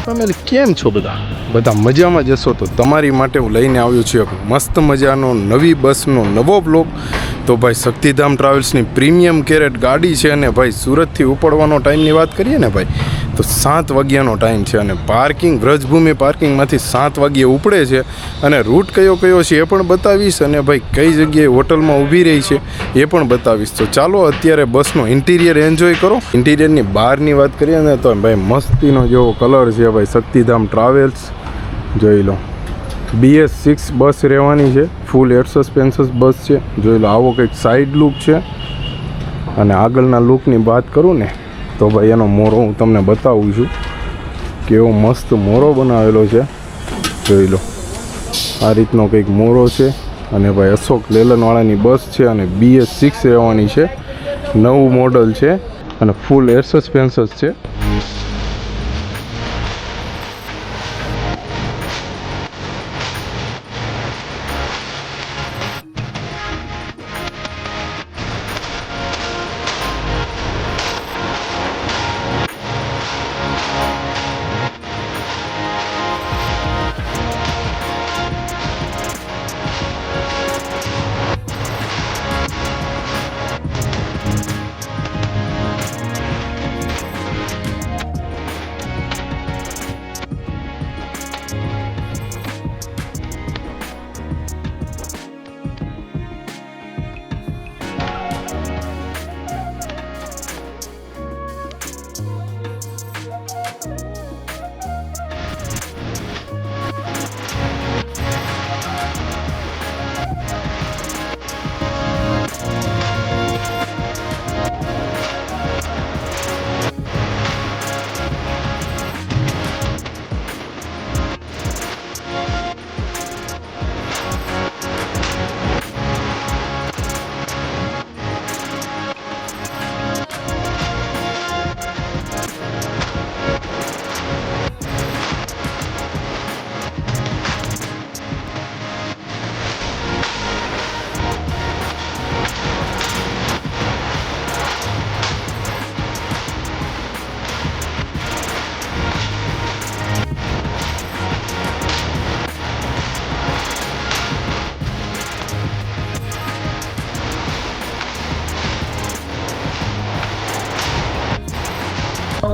Family કેમ છો બધા મજામાં જશો તો તમારી માટે હું લઈને આવ્યો છું એક મસ્ત મજાનો નવી બસનો નવો બ્લોગ. તો ભાઈ શક્તિધામ ટ્રાવેલ્સની પ્રીમિયમ કેરેટ ગાડી છે અને ભાઈ સુરતથી ઉપડવાનો ટાઈમની વાત કરીએ ને ભાઈ તો 7 વાગ્યાનો ટાઈમ છે અને પાર્કિંગ વ્રજભૂમિ પાર્કિંગમાંથી 7 વાગ્યે ઉપડે છે અને રૂટ કયો કયો છે એ પણ બતાવીશ અને ભાઈ કઈ જગ્યાએ હોટલમાં ઊભી રહી છે એ પણ બતાવીશ. તો ચાલો અત્યારે બસનો ઇન્ટિરિયર એન્જોય કરો. ઇન્ટિરિયરની બહારની વાત કરીએ ને તો ભાઈ મસ્તીનો જેવો કલર છે ભાઈ. શક્તિધામ ટ્રાવેલ્સ જોઈ લો. BS6 બસ રહેવાની છે, ફૂલ એર સસ્પેન્સસ બસ છે. જોઈ લો આવો કંઈક સાઈડ લુક છે અને આગળના લુકની વાત કરું ને તો ભાઈ એનો મોરો હું તમને બતાવું છું કેવો મસ્ત મોરો બનાવેલો છે. જોઈ લો આ રીતનો કંઈક મોરો છે અને ભાઈ અશોક લેલનવાળાની બસ છે અને BS6 રહેવાની છે. નવું મોડલ છે અને ફૂલ એર સસ્પેન્સસ છે.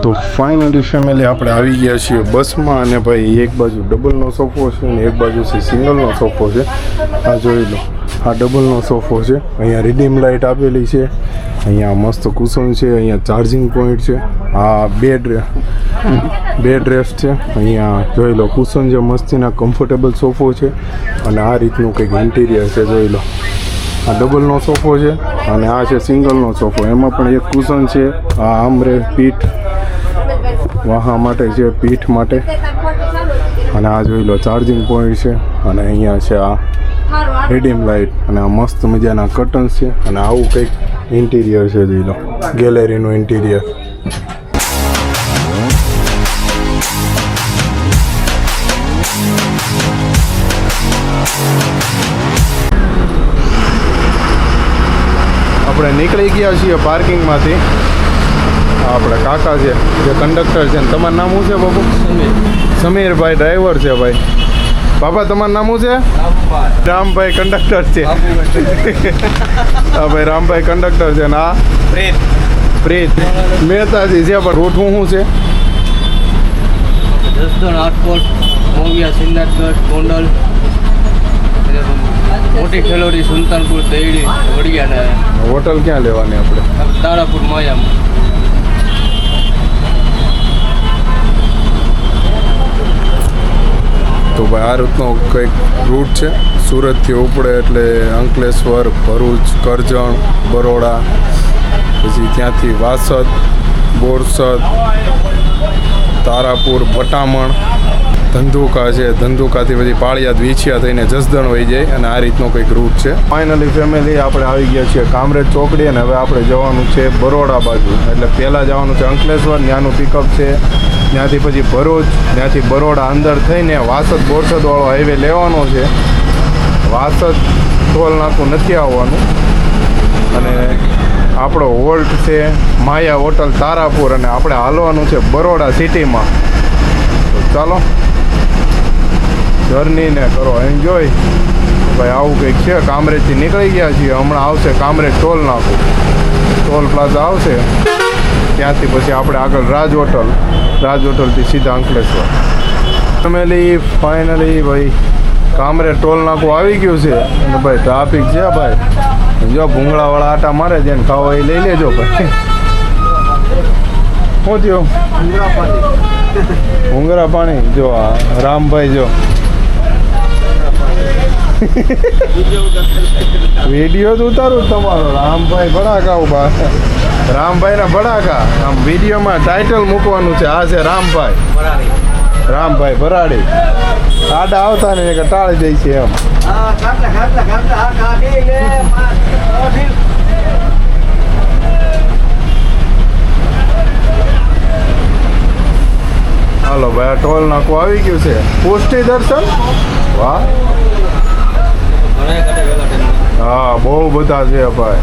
તો ફાઇનલી ફેમિલી આપણે આવી ગયા છીએ બસમાં અને ભાઈ એક બાજુ ડબલનો સોફો છે અને એક બાજુ છે સિંગલનો સોફો છે. આ જોઈ લો આ ડબલનો સોફો છે. અહીંયા રિડીમ લાઇટ આપેલી છે, અહીંયા મસ્ત કુશન છે, અહીંયા ચાર્જિંગ પોઈન્ટ છે, આ બેડ રેસ્ટ છે. અહીંયા જોઈ લો કુશન જે મસ્તીના કમ્ફર્ટેબલ સોફો છે અને આ રીતનું કંઈક ઇન્ટિરિયર છે. જોઈ લો આ ડબલનો સોફો છે અને આ છે સિંગલનો સોફો. એમાં પણ એક કુશન છે, આ આમરે પીઠ વાહા માટે છે, પીઠ માટે. અને આ જોઈ લો ચાર્જિંગ પોઈન્ટ છે અને અહીંયા છે આ રિડીમ લાઇટ અને આ મસ્ત મજાના કર્ટન્સ છે અને આવું કંઈક ઇન્ટિરિયર છે. જોઈ લો ગેલેરીનું ઇન્ટિરિયર. આપણે નીકળી ગયા છીએ પાર્કિંગમાંથી. આપણે કાકા છે જે કંડક્ટર છે. તમારું નામ શું છે બાપુ? સમીરભાઈ ડ્રાઈવર છે ભાઈ. બાપા તમારું નામ શું છે? રામભાઈ કંડક્ટર છે. હા ભાઈ રામભાઈ કંડક્ટર છે. ને આ પ્રીત મહેતાજી છે. પણ રૂટ શું છે? જસદણ, રાજકોટ, મોંઘિયા, સિન્નાથગઢ, ગોંડલ, મોટી ખેલોડી, સુલતાનપુર, દહીડી, વડિયા ને હોટલ ક્યાં લેવાની આપણે? તારાપુર, માયામાં. તો ભાઈ આ રીતનો કંઈક રૂટ છે. સુરતથી ઉપડે એટલે અંકલેશ્વર, ભરૂચ, કરજણ, બરોડા, પછી ત્યાંથી વાસદ, બોરસદ, તારાપુર, ભટામણ, ધંધુકા છે. ધંધુકાથી પછી પાળિયાદ, વીછિયા થઈને જસદણ વહી જાય અને આ રીતનો કંઈક રૂટ છે. ફાઇનલી ફેમિલી આપણે આવી ગયા છીએ કામરેજ ચોકડી અને હવે આપણે જવાનું છે બરોડા બાજુ. એટલે પહેલાં જવાનું છે અંકલેશ્વર, ત્યાંનું પિકઅપ છે. ત્યાંથી પછી ભરૂચ, ત્યાંથી બરોડા અંદર થઈને વાસદ બોરસદવાળો હાઈવે લેવાનો છે. વાસદ ટોલ નાકું નથી આવવાનું અને આપણો હોલ્ટ છે માયા હોટલ તારાપુર અને આપણે હાલવાનું છે બરોડા સિટીમાં. તો ચાલો જર્નીને કરો એન્જોય. ભાઈ આવું કંઈક છે. કામરેજથી નીકળી ગયા છીએ, હમણાં આવશે કામરેજ ટોલ નાકું, ટોલ પ્લાઝા આવશે. ત્યાંથી પછી આપણે આગળ રાજ હોટલથી સીધા અંકલેશ્વર. ફેમિલી ફાઇનલી ભાઈ કામરેજ ટોલ નાકું આવી ગયું છે અને ભાઈ ટ્રાફિક છે ભાઈ. જો ભૂંગળાવાળા આટા મારે જેને ખાવા એ લઈ લેજો ભાઈ. શું થયું? ભૂંગરા પાણી. જો આ રામભાઈ જો વિડીયો તો ઉતારું તમારો. રામભાઈ ભડાકા ઉભા. રામભાઈના ભડાકા. આમ વિડીયોમાં ટાઇટલ મૂકવાનું છે આ છે રામભાઈ ભરાડી. આડા આવતા ને કે ટાળી દે છે એમ. હાલો ભાઈ આ ટોલ નાકું આવી ગયું છે. પુષ્ટિ દર્શન. વાહ હા બહુ બધા છે ભાઈ.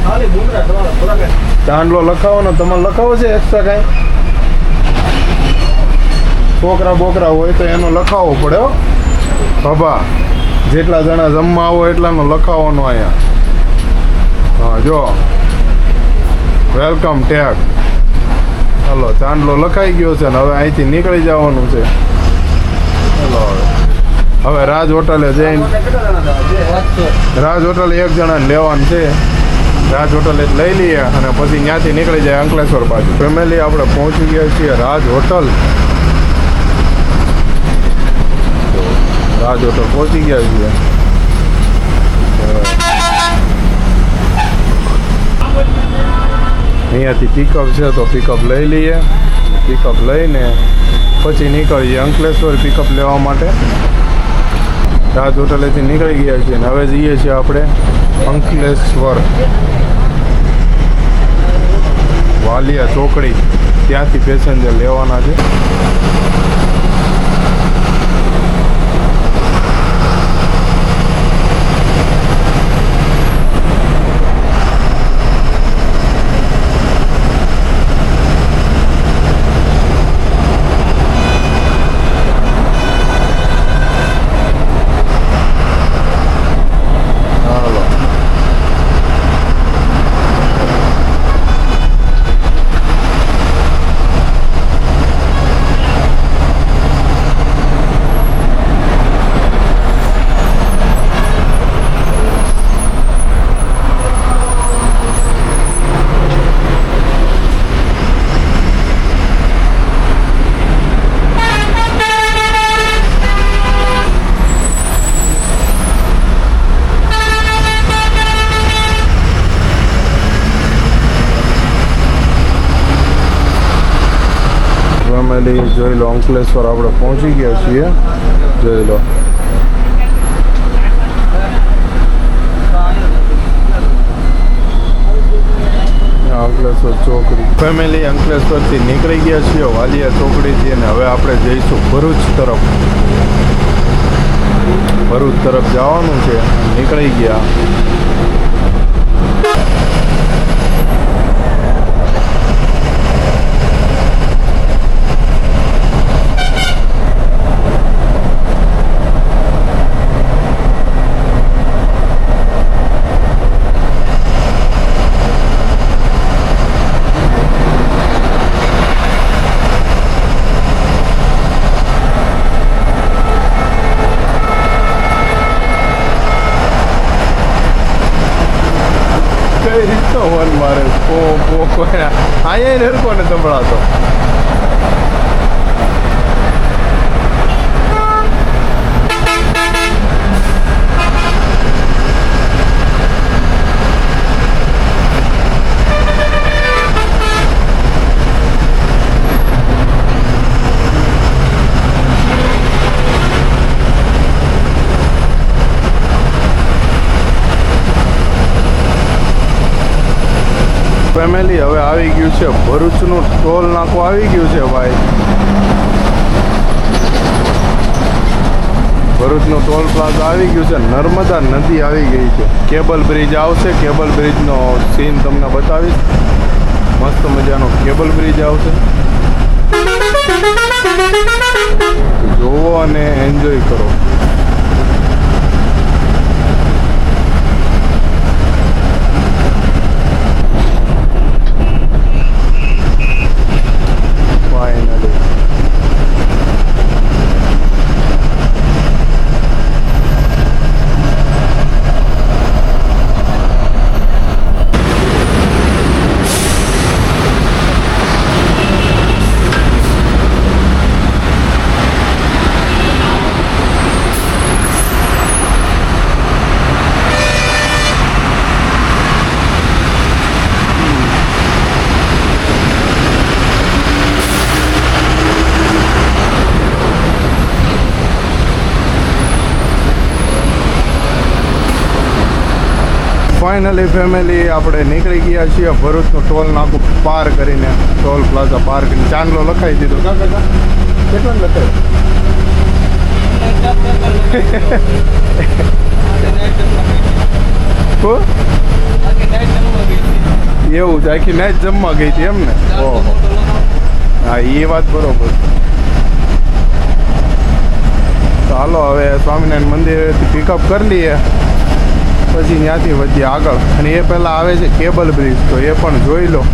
ચાંદલો લખાવો ને તમારે લખાવો છે એક્સ્ટ્રા કાંઈ? છોકરા બોકરા હોય તો એનો લખાવવો પડે હો. ખભા જેટલા જણા જમવા આવો એટલાનો લખાવવાનો અહીંયા. હા જો વેલકમ ટેગ. હલો ચાંદલો લખાઈ ગયો છે ને હવે અહીંથી નીકળી જવાનું છે. હલો હવે રાજ હોટલે જઈને રાજ હોટલે એક જણાને લેવાનું છે. રાજ હોટલે લઈ લઈએ અને પછી ત્યાંથી નીકળી જાય અંકલેશ્વર બાજુ. ફેમિલી આપણે પહોંચી ગયા છીએ રાજ હોટલ. રાજ હોટલ પહોંચી ગયા છીએ. અહીંયાથી પિકઅપ છે તો પિકઅપ લઈ લઈએ. પિકઅપ લઈને પછી નીકળીએ અંકલેશ્વર પિકઅપ લેવા માટે. રાજ હોટલેથી નીકળી ગયા છીએ અને હવે જઈએ છીએ આપણે અંકલેશ્વર વાલિયા ચોકડી. ત્યાંથી પેસેન્જર લેવાના છે. જોઈ લો અંકલેશ્વર આપણે પહોંચી ગયા છીએ. જોઈ લો અંકલેશ્વર ચોકડી. ફેમિલી અંકલેશ્વરથી નીકળી ગયા છીએ વાલિયા ચોકડીથી અને હવે આપણે જઈશું ભરૂચ તરફ. ભરૂચ તરફ જવાનું છે. નીકળી ગયા. અહીંયા નરકો ને સંભળાતો. ફેમિલી હવે આવી ગયું છે ભરૂચનું ટોલ નાકું આવી ગયું છે ભાઈ. ભરૂચનું ટોલ પ્લાઝા આવી ગયું છે. નર્મદા નદી આવી ગઈ છે. કેબલ બ્રિજ આવશે. કેબલ બ્રિજનો સીન તમને બતાવીશ. મસ્ત મજાનો કેબલ બ્રિજ આવશે. જોવો અને એન્જોય કરો. ફાઇનલી ફેમિલી આપણે નીકળી ગયા છીએ ભરૂચનું ટોલ નાકું પાર કરીને. ટોલ પ્લાઝા પાર કરીને ચાંદલો લખાઈ દીધો. કાકા કેટલો લખાય? એવું છે, આખી નાચ જમવા ગઈ હતી એમ ને? ઓહો, હા એ વાત બરોબર. તો હાલો હવે સ્વામિનારાયણ મંદિરેથી પિકઅપ કરી લઈએ, પછી ત્યાંથી વધીએ આગળ. અને એ પહેલાં આવે છે કેબલ બ્રિજ, તો એ પણ જોઈ લો.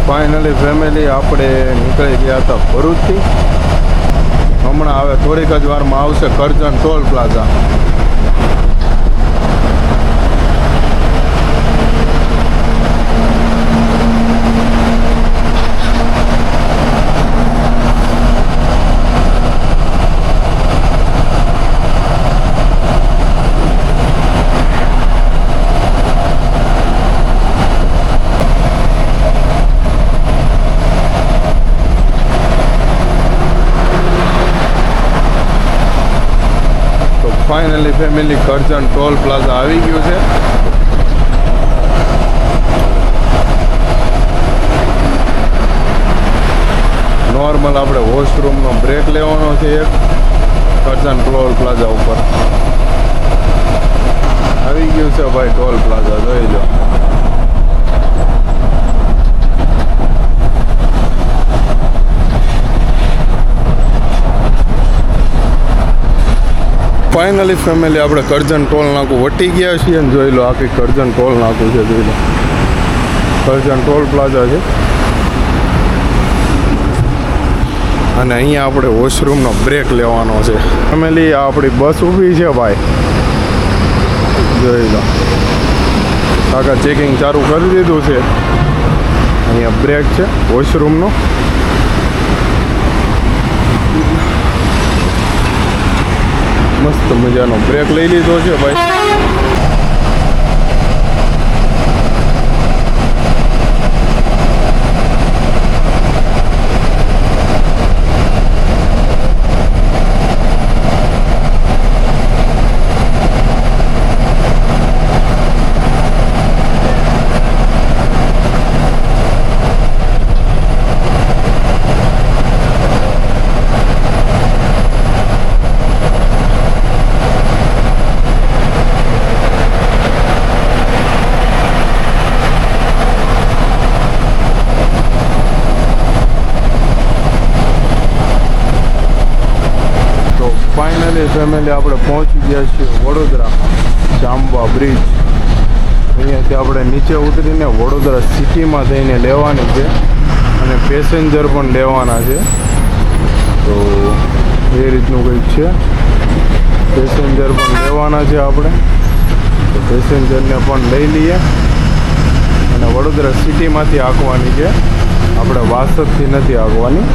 ફાઇનલી ફેમિલી આપણે નીકળી ગયા હતા ભરૂચથી. હમણાં હવે થોડીક જ વારમાં આવશે Karjan toll plaza. Finally family Karjan toll plaza આવી ગયું છે. નોર્મલ આપણે વોશરૂમનો બ્રેક લેવાનો છે એક કરજણ ટોલ પ્લાઝા ઉપર. આવી ગયું છે ભાઈ ટોલ પ્લાઝા, જોઈ લો. ફાઇનલી ફેમિલી આપણે કરજણ ટોલ નાકું વટી ગયા છીએ અને જોઈ લો આખી કરજણ ટોલ નાકું છે. જોઈ લો કરજણ ટોલ પ્લાઝા છે અને અહીંયા આપણે વોશરૂમનો બ્રેક લેવાનો છે. ફેમિલી આ આપણી બસ ઊભી છે ભાઈ, જોઈ લો કાકા ચેકિંગ ચાલુ કરી દીધું છે. અહીંયા બ્રેક છે વોશરૂમનો. મસ્ત મજાનો બ્રેક લઈ લીધો છે ભાઈ. ફાઇનલી ફેમિલી આપણે પહોંચી ગયા છીએ વડોદરા જાંબવા બ્રિજ. અહીંયાથી આપણે નીચે ઉતરીને વડોદરા સિટીમાં જઈને લેવાની છે અને પેસેન્જર પણ લેવાના છે. તો એ રીતનું કંઈક છે. પેસેન્જર પણ લેવાના છે આપણે, તો પેસેન્જરને પણ લઈ લઈએ અને વડોદરા સિટીમાંથી હાંકવાની છે, આપણે વાસદથી નથી હાંકવાની.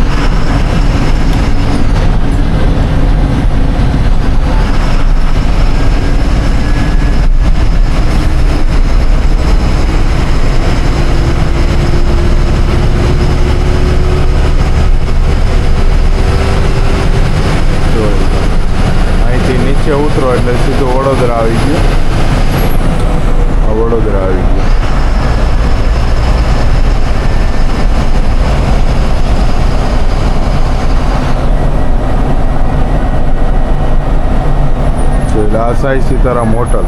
ઉતરો એટલે સીધું વડોદરા આવી ગયું. વડોદરા આવી ગયું. આ સાઈ સીતારામ હોટલ.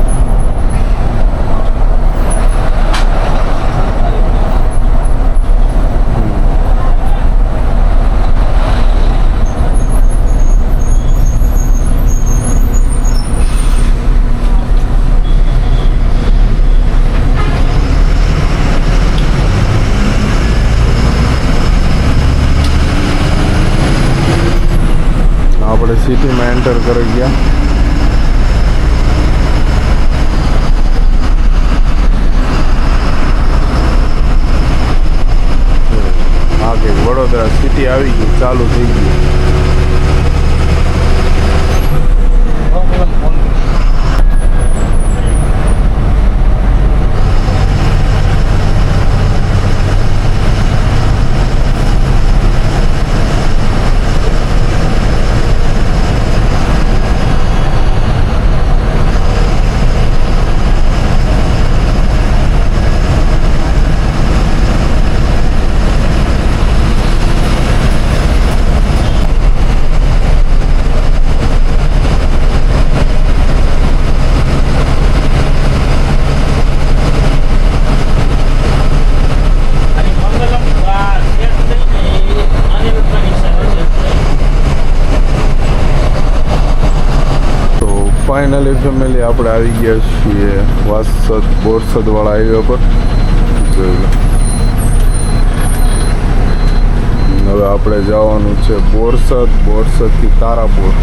આપણે સિટીમાં એન્ટર કરી ગયા. હા કે વડોદરા સિટી આવી ગઈ, ચાલુ થઈ ગઈ. ફાઇનલી ફેમિલી આપણે આવી ગયા છીએ વાસદ બોરસદવાળા હાઈવે પર. જોઈ લો હવે આપણે જવાનું છે બોરસદ, બોરસદથી તારાપુર,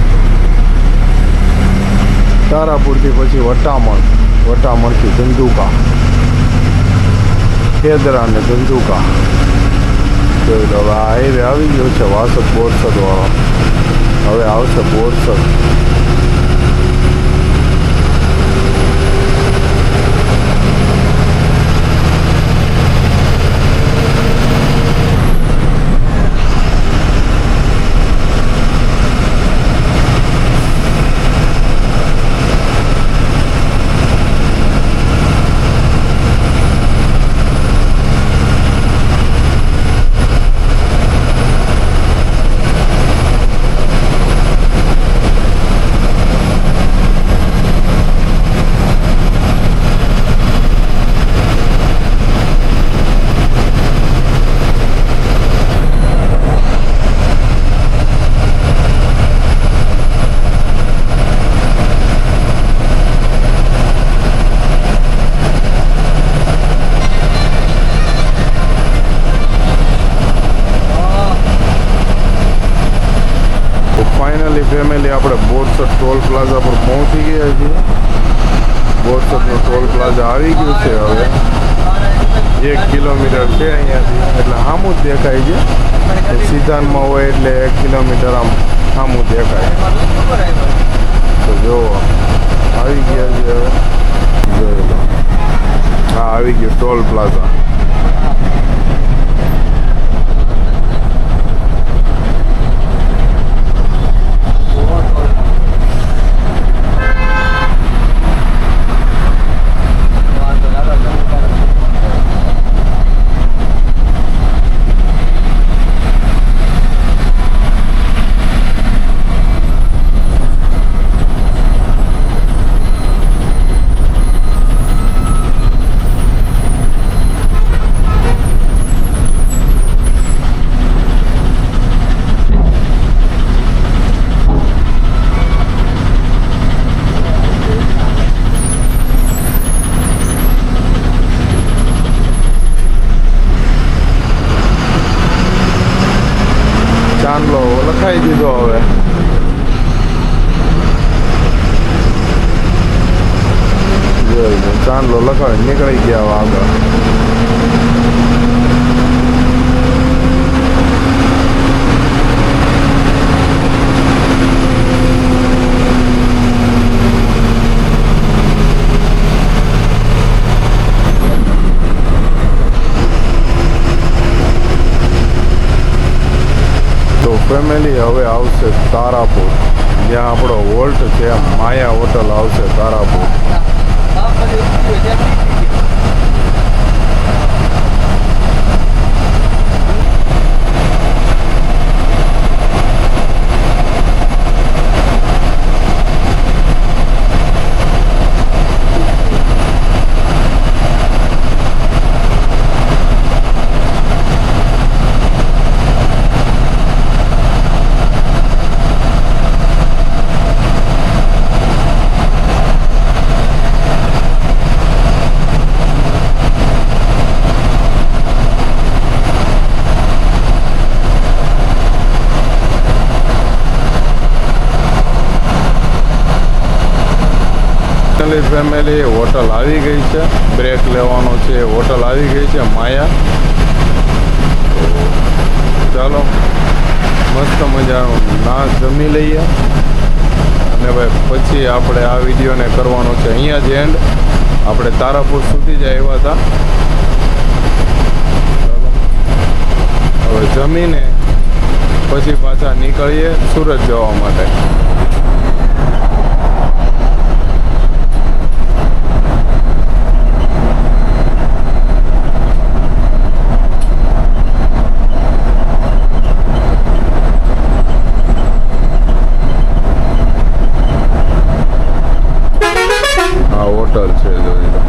તારાપુરથી પછી વટામણ, વટામણથી ધંધુકા, ખેદરા અને ધંધુકા. જોઈ લો હવે આ હાઈવે આવી ગયો છે વાસદ બોરસદવાળો. હવે આવશે બોરસદ. ફાઇનલી આપણે બોરસદ ટોલ પ્લાઝા પર પહોંચી ગયા છીએ. બોરસદનું ટોલ પ્લાઝા આવી ગયું છે. હવે 1 કિલોમીટર છે અહીંયાથી, એટલે સામું જ દેખાય છે. સિદ્ધાંતમાં હોય એટલે 1 કિલોમીટર આમ સામું દેખાય. તો જુઓ આવી ગયા છે. હવે જોઈ લો, હા આવી ગયું ટોલ પ્લાઝા. ચાંદલો લખાઈ દીધો. હવે જોઈ ચાંદલો લખાવી નીકળી ગયા આગળ. ફેમિલી હવે આવશે તારાપુર, જ્યાં આપણો વોલ્ટ છે. માયા હોટલ આવશે તારાપુર. ફેમિલી હોટલ આવી ગઈ છે. બ્રેક લેવાનો છે. હોટલ આવી ગઈ છે માયા. ચાલો મસ્ત મજાનું નાશ જમી લઈએ અને ભાઈ પછી આપણે આ વિડીયોને કરવાનો છે અહીંયા જ એન્ડ. આપણે તારાપુર સુધી જ આવ્યા હતા. હવે જમીને પછી પાછા નીકળીએ સુરત જવા માટે. હોટલ છે જોઈ લો,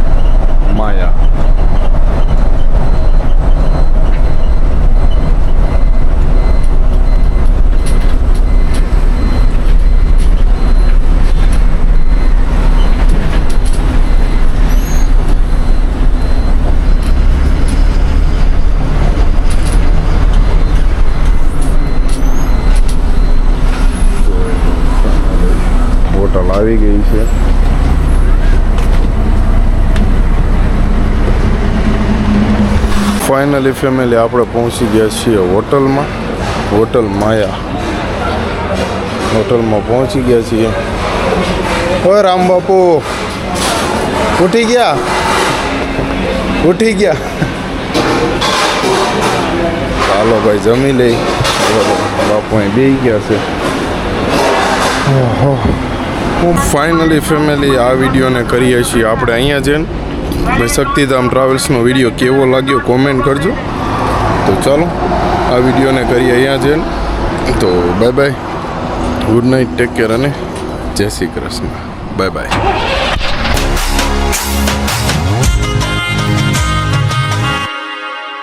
માયા. હોટલ આવી ગઈ છે. ફાઇનલી ફેમિલી આપણે પહોંચી ગયા છીએ હોટલમાં. હોટલ માયા હોટલમાં પહોંચી ગયા છીએ. ઓય રામ બાપુ ઉઠી ગયા? ઉઠી ગયા? ચાલો ભાઈ જમી લઈ. બાપુ અહીં બેસી ગયા છે. ફાઇનલી ફેમિલી આ વિડીયોને કરીએ છીએ આપણે અહીંયા જઈને. ભાઈ શક્તિધામ ટ્રાવેલ્સનો વિડીયો કેવો લાગ્યો કોમેન્ટ કરજો. તો ચાલો આ વિડીયોને કરીએ અહીંયા જઈને. તો bye bye, good night, take care અને જય શ્રી કૃષ્ણ. Bye bye.